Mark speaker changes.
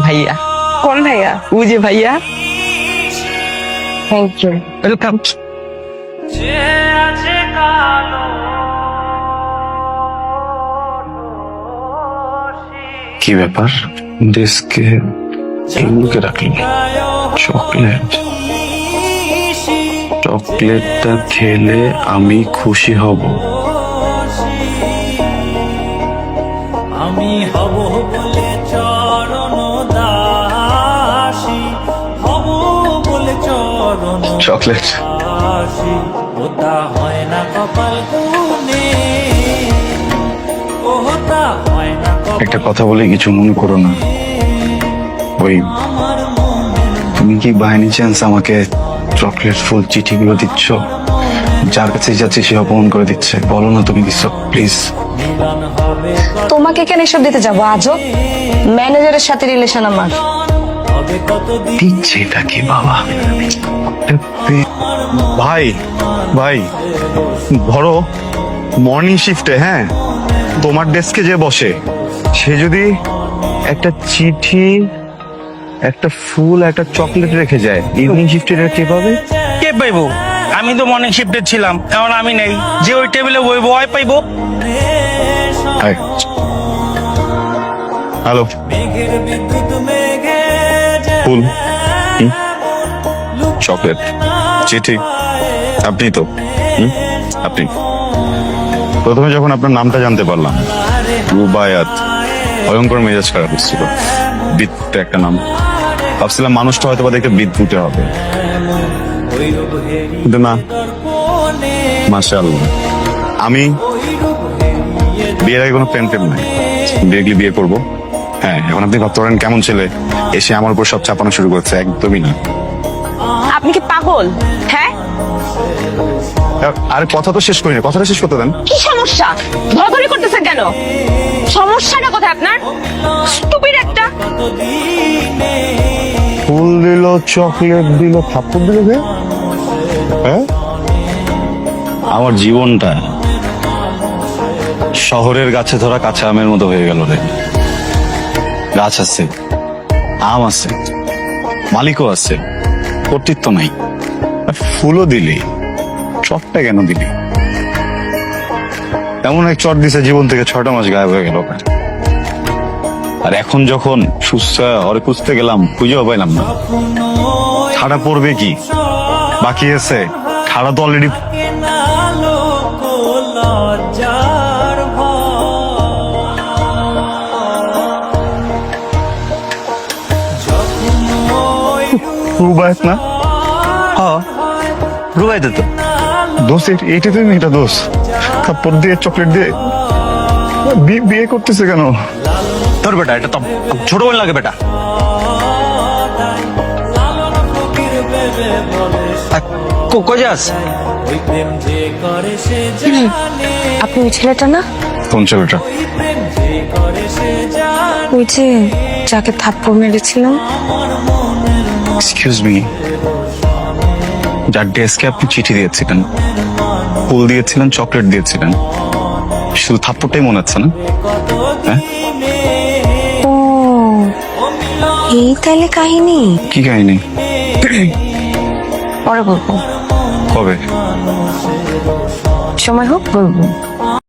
Speaker 1: ভাইয়া।
Speaker 2: কোন ভাইয়া?
Speaker 1: ও যে ভাইয়া।
Speaker 2: Thank you.
Speaker 1: ওয়েলকাম।
Speaker 3: কি ব্যাপার, ডেস্কে এগুলোকে রাখলি? চকলেটটা খেলে আমি খুশি হব।
Speaker 4: আমি হব বলে চরণ দাসী, হব বলে চরণ
Speaker 3: চকলেট
Speaker 4: দাসী। ওটা হয় না কপাল গুনে, ওটা হয় না কপাল।
Speaker 3: একটা কথা বলে কিছু মনে করো না, ওই
Speaker 4: আমার মনের
Speaker 3: তুমি কি বাই এনি চান্স আমাকে চকলেট ফুল চিঠিগুলো দিচ্ছ? যার কাছে যাচ্ছে সে অপমান করে দিচ্ছে, বলো না তুমি দিচ্ছ প্লিজ।
Speaker 4: মিলন হবে,
Speaker 2: তোমাকে কেন এসব দিতে যাবো? আজব, ম্যানেজারের সাথে রিলেশন আমার।
Speaker 4: হবে কতদিন
Speaker 3: দিচ্ছে কি বাবা? ভাই ভাই ধরো মর্নিং শিফটে, হ্যাঁ, তোমার ডেস্কে যে বসে সে যদি একটা চিঠি, একটা ফুল, একটা চকলেট রেখে যায়, ইভিনিং শিফটে কে পাবে?
Speaker 5: কে পাইবো? আমি তো মর্নিং শিফটে ছিলাম, এখন আমি নেই। যে ওই টেবিলে বইবো ওই পাইবো।
Speaker 3: হ্যালো,
Speaker 4: মেঘের বিদ্যুৎ মেঘে যায়,
Speaker 3: ফুল, চকলেট, চিঠি, আপনি তো আপনি। প্রথমে যখন আপনার নামটা জানতে পারলাম, রুবায়াত, ভয়ঙ্কর মেজাজ খারাপ হচ্ছিল। বিদ্যুৎ একটা নাম, ভাবছিলাম মানুষটা হয়তো বা দেখে বিদ্যুতে হবে, কিন্তু না। মাশাআল্লাহ, আমি বিয়ের আগে কোনো প্ল্যান নাই, ডিরেক্টলি বিয়ে করবো। হ্যাঁ, এখন আপনি ভাবতে পারেন কেমন ছেলে এসে আমার উপর সব চাপানো শুরু করছে, একদমই না।
Speaker 2: আপনি কি পাগল? হ্যাঁ,
Speaker 3: আরে কথা তো শেষ করিনি, কথাটা শেষ করতে দেন।
Speaker 2: কি সমস্যা? ধরাধরি করতেছেন কেন? সমস্যাটা কোথায় আপনার? স্টুপিড একটা।
Speaker 3: ফুল দিল, চকলেট দিল, থাপ্পড় দিল, হ্যাঁ। আমার জীবনটা শহরের গাছে ধরা কাঁচা আমের মতো হয়ে গেল রে। গাছ আছে, আম আছে, মালিকও আছে, কর্তৃত্ব নাই। আর ফুলও দিলি, চটটা কেন দিলি? এমন এক চট দিছে জীবন থেকে 6টা মাস গায়েব হয়ে গেল। আর এখন যখন সুস্থ ওরে খুঁজতে গেলাম, খুঁজেও পাইলাম না। খাড়া পড়বে কি বাকি আছে? খাড়া তো অলরেডি।
Speaker 4: লজ্জার
Speaker 3: রুবায়াত না?
Speaker 5: হ্যাঁ, রুবাইতে তো।
Speaker 3: দোষ এইটা তো মেয়েটা দোষ, থাপ্পড় দিয়ে চকলেট দিয়ে বিয়ে করতেছে কেন?
Speaker 5: তোর বেটা, এটা তো ছোট বোন লাগে বেটা। কই যাস?
Speaker 4: ওই প্রেম যে করে সে জানে,
Speaker 2: আপনি ওই ছেলেটা না?
Speaker 3: কোন ছেলেটা?
Speaker 4: ওই প্রেম যে করে সে জানে।
Speaker 2: ওই যে যাকে থাপ্পড় মেরেছিলাম।
Speaker 3: এক্সকিউজ মি, যার ডেস্কে আপনি চিঠি দিয়েছিলেন, ফুল দিয়েছিলেন, চকলেট দিয়েছিলেন, শুধু থাপ্পড়টাই মনে হচ্ছে না? হ্যাঁ,
Speaker 2: ও, এই তাহলে কাহিনী।
Speaker 3: কি কাহিনী?
Speaker 2: পরে বলবো,
Speaker 3: কবে?
Speaker 2: সময় হোক বলবো।